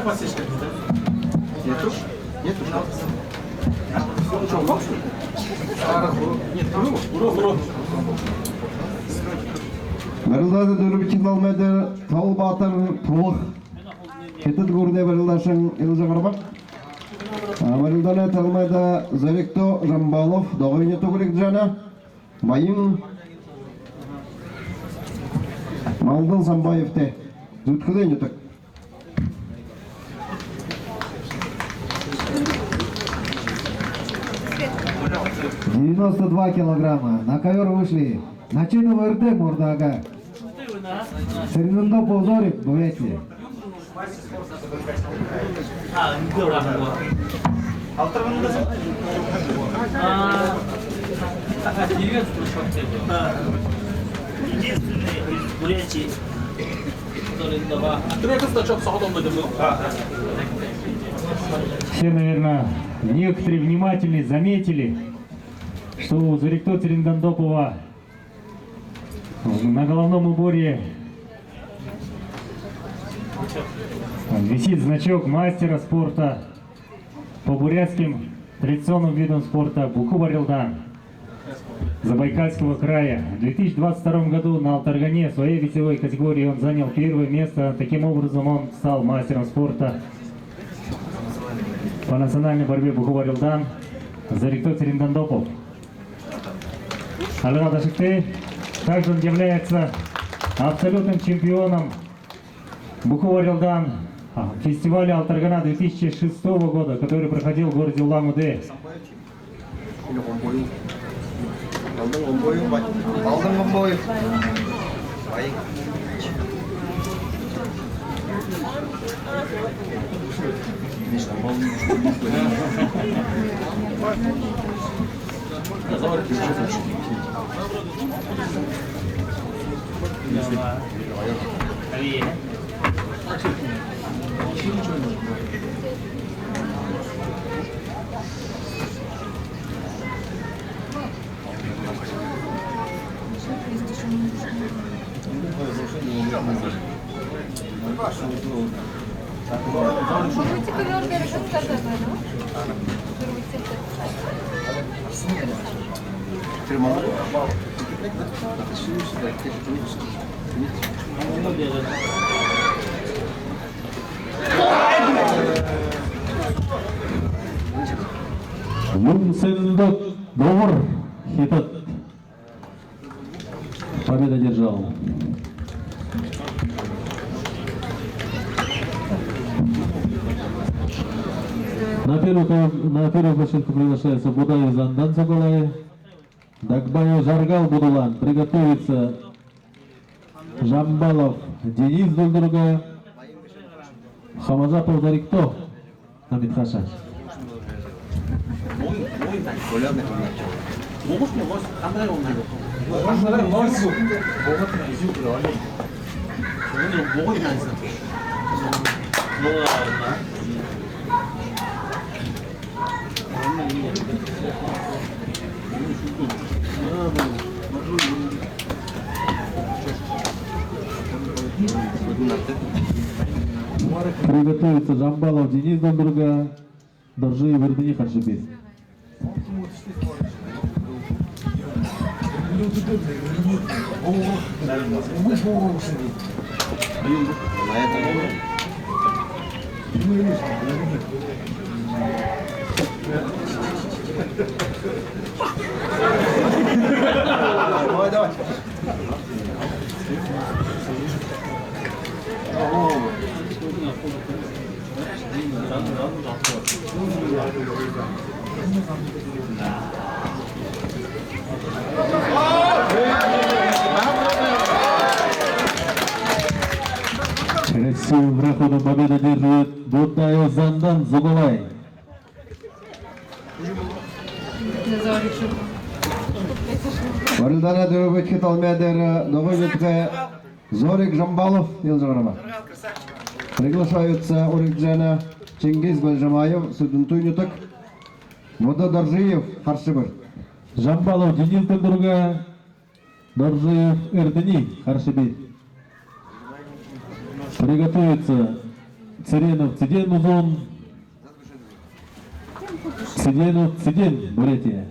Давай посечка. Нету? Нету? Что, бокс? Нет, урок. Барылдады дөрбичин алмайды тал батыр толық кетет көріне барылдашын елжа қарбақ. Барылданы талмайды Заректо Жамбалов доғыне тоғырек жана Байын Малдын Самбаевте зүткілен етік. 92 килограмма. На ковер вышли. Начину ВРТ Мурдага. Сырнында Ползорик, Бурятия. Единственный из Бурятии, который давал. Все, наверное, некоторые внимательные заметили, что у Заректо Церендандопова на головном уборе висит значок мастера спорта по бурятским традиционным видам спорта Буху-Барилдан Забайкальского края. В 2022 году на Алтаргане в своей весовой категории он занял первое место. Таким образом он стал мастером спорта по национальной борьбе Буху-Барилдан Заректо Церендандопов. Алга Дашикты также он является абсолютным чемпионом Буху-Барилдан фестиваля Алтаргана 2006 года, который проходил в городе Улан-Удэ. Можете ковер рассказать, Юнсендок Довр Хитат победа держал. На первую площадку приглашается Будаев Зандан Сугалай, Дагбаев Жаргал Будулан. Приготовится Жамбалов Денис друг друга, Хамазапов Заректо Намит Хаша. Приготовится Жамбалов Денис друг друга, Доржи и Вердени Харшибит. Давай. Красивым проходом победу держит Будаев Зандан Зубалай. Барылданы дөрбичин алмайды доғыне Зорик Жамбалов елжа Приглашаются Орикджана Чингиз Бальжамаев, Судунтуй Нютык, Мода Доржиев, Харшибыр. Жамбалов Денис друг друга, Доржиев Эрдени Харшибит. Приготовится Царенов Циден Узон. Циденов Циден, Бурятия.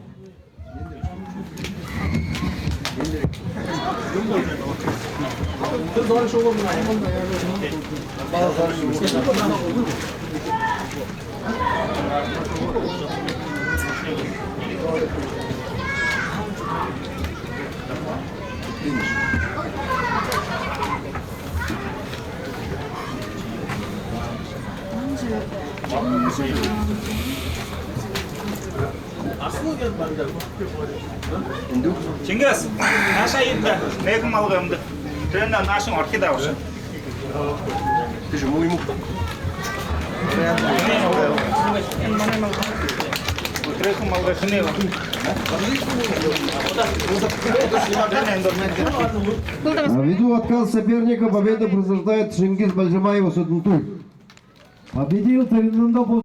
Чингис, наша енді мекім алғымды. Тренер нашың орхида уже. Ты же мой мух. Трехім алға шыне бар. Ввиду отказ соперника победу присуждает Чингис Бальжамаеву Судунтуй. Победил Царинзондо